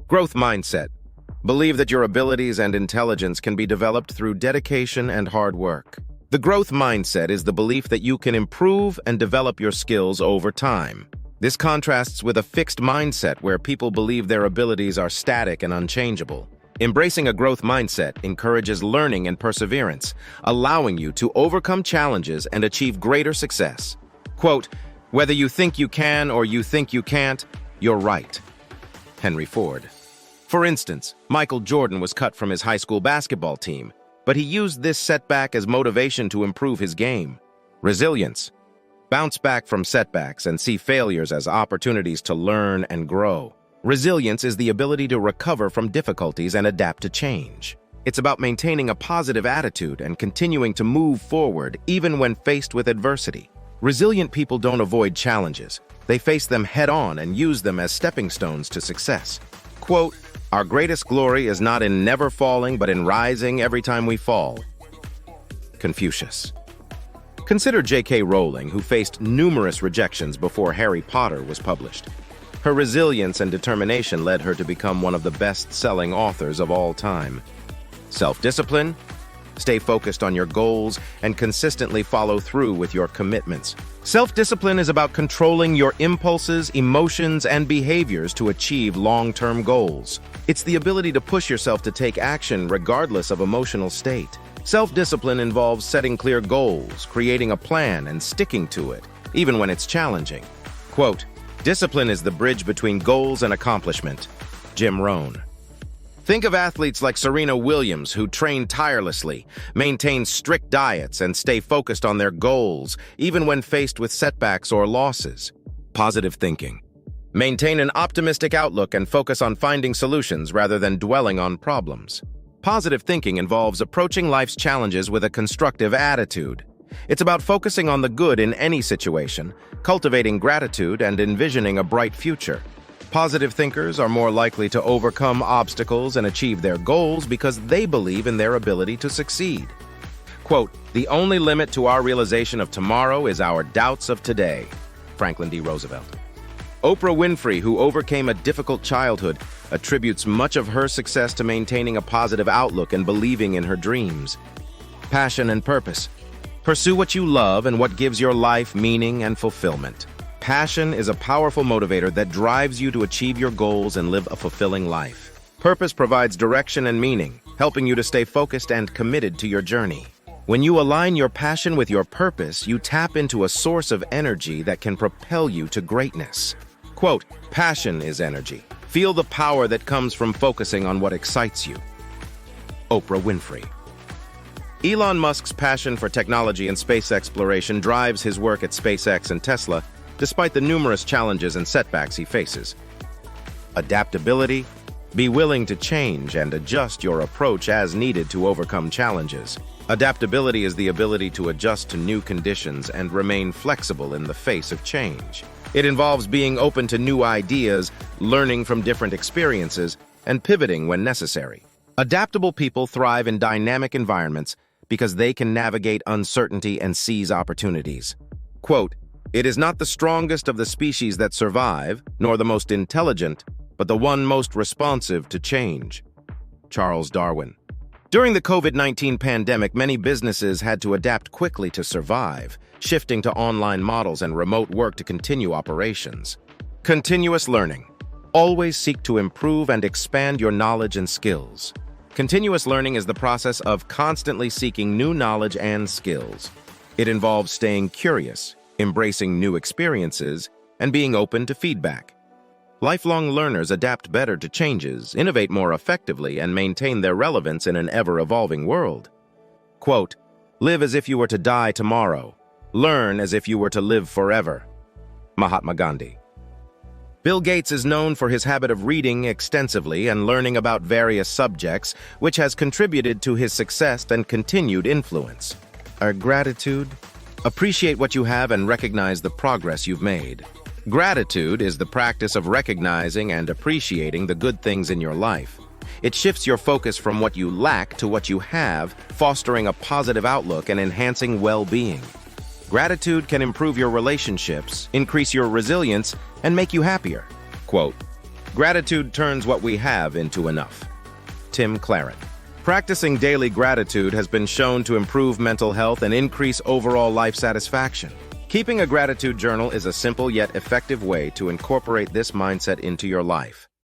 Growth mindset. Believe that your abilities and intelligence can be developed through dedication and hard work. The growth mindset is the belief that you can improve and develop your skills over time. This contrasts with a fixed mindset where people believe their abilities are static and unchangeable. Embracing a growth mindset encourages learning and perseverance, allowing you to overcome challenges and achieve greater success. Quote, "Whether you think you can or you think you can't, you're right." Henry Ford. For instance, Michael Jordan was cut from his high school basketball team, but he used this setback as motivation to improve his game. Resilience. Bounce back from setbacks and see failures as opportunities to learn and grow. Resilience is the ability to recover from difficulties and adapt to change. It's about maintaining a positive attitude and continuing to move forward even when faced with adversity. Resilient people don't avoid challenges. They face them head-on and use them as stepping stones to success. Quote, "Our greatest glory is not in never falling, but in rising every time we fall." Confucius. Consider J.K. Rowling, who faced numerous rejections before Harry Potter was published. Her resilience and determination led her to become one of the best-selling authors of all time. Self-discipline. Stay focused on your goals and consistently follow through with your commitments. Self-discipline is about controlling your impulses, emotions, and behaviors to achieve long-term goals. It's the ability to push yourself to take action regardless of emotional state. Self-discipline involves setting clear goals, creating a plan, and sticking to it, even when it's challenging. Quote, "Discipline is the bridge between goals and accomplishment." Jim Rohn. Think of athletes like Serena Williams, who train tirelessly, maintain strict diets, and stay focused on their goals, even when faced with setbacks or losses. Positive thinking. Maintain an optimistic outlook and focus on finding solutions rather than dwelling on problems. Positive thinking involves approaching life's challenges with a constructive attitude. It's about focusing on the good in any situation, cultivating gratitude, and envisioning a bright future. Positive thinkers are more likely to overcome obstacles and achieve their goals because they believe in their ability to succeed. Quote, "The only limit to our realization of tomorrow is our doubts of today." Franklin D. Roosevelt. Oprah Winfrey, who overcame a difficult childhood, attributes much of her success to maintaining a positive outlook and believing in her dreams. Passion and purpose. Pursue what you love and what gives your life meaning and fulfillment. Passion is a powerful motivator that drives you to achieve your goals and live a fulfilling life. Purpose provides direction and meaning, helping you to stay focused and committed to your journey. When you align your passion with your purpose, you tap into a source of energy that can propel you to greatness. Quote, "Passion is energy. Feel the power that comes from focusing on what excites you." Oprah Winfrey. Elon Musk's passion for technology and space exploration drives his work at SpaceX and Tesla, despite the numerous challenges and setbacks he faces. Adaptability. Be willing to change and adjust your approach as needed to overcome challenges. Adaptability is the ability to adjust to new conditions and remain flexible in the face of change. It involves being open to new ideas, learning from different experiences, and pivoting when necessary. Adaptable people thrive in dynamic environments because they can navigate uncertainty and seize opportunities. Quote, "It is not the strongest of the species that survive, nor the most intelligent, but the one most responsive to change." Charles Darwin. During the COVID-19 pandemic, many businesses had to adapt quickly to survive, shifting to online models and remote work to continue operations. Continuous learning. Always seek to improve and expand your knowledge and skills. Continuous learning is the process of constantly seeking new knowledge and skills. It involves staying curious, embracing new experiences, and being open to feedback. Lifelong learners adapt better to changes, innovate more effectively, and maintain their relevance in an ever-evolving world. Quote, "Live as if you were to die tomorrow. Learn as if you were to live forever." Mahatma Gandhi. Bill Gates is known for his habit of reading extensively and learning about various subjects, which has contributed to his success and continued influence. Gratitude. Appreciate what you have and recognize the progress you've made. Gratitude is the practice of recognizing and appreciating the good things in your life. It shifts your focus from what you lack to what you have, fostering a positive outlook and enhancing well-being. Gratitude can improve your relationships, increase your resilience, and make you happier. Quote, Gratitude turns what we have into enough. Tim Clarent. Practicing daily gratitude has been shown to improve mental health and increase overall life satisfaction. Keeping a gratitude journal is a simple yet effective way to incorporate this mindset into your life.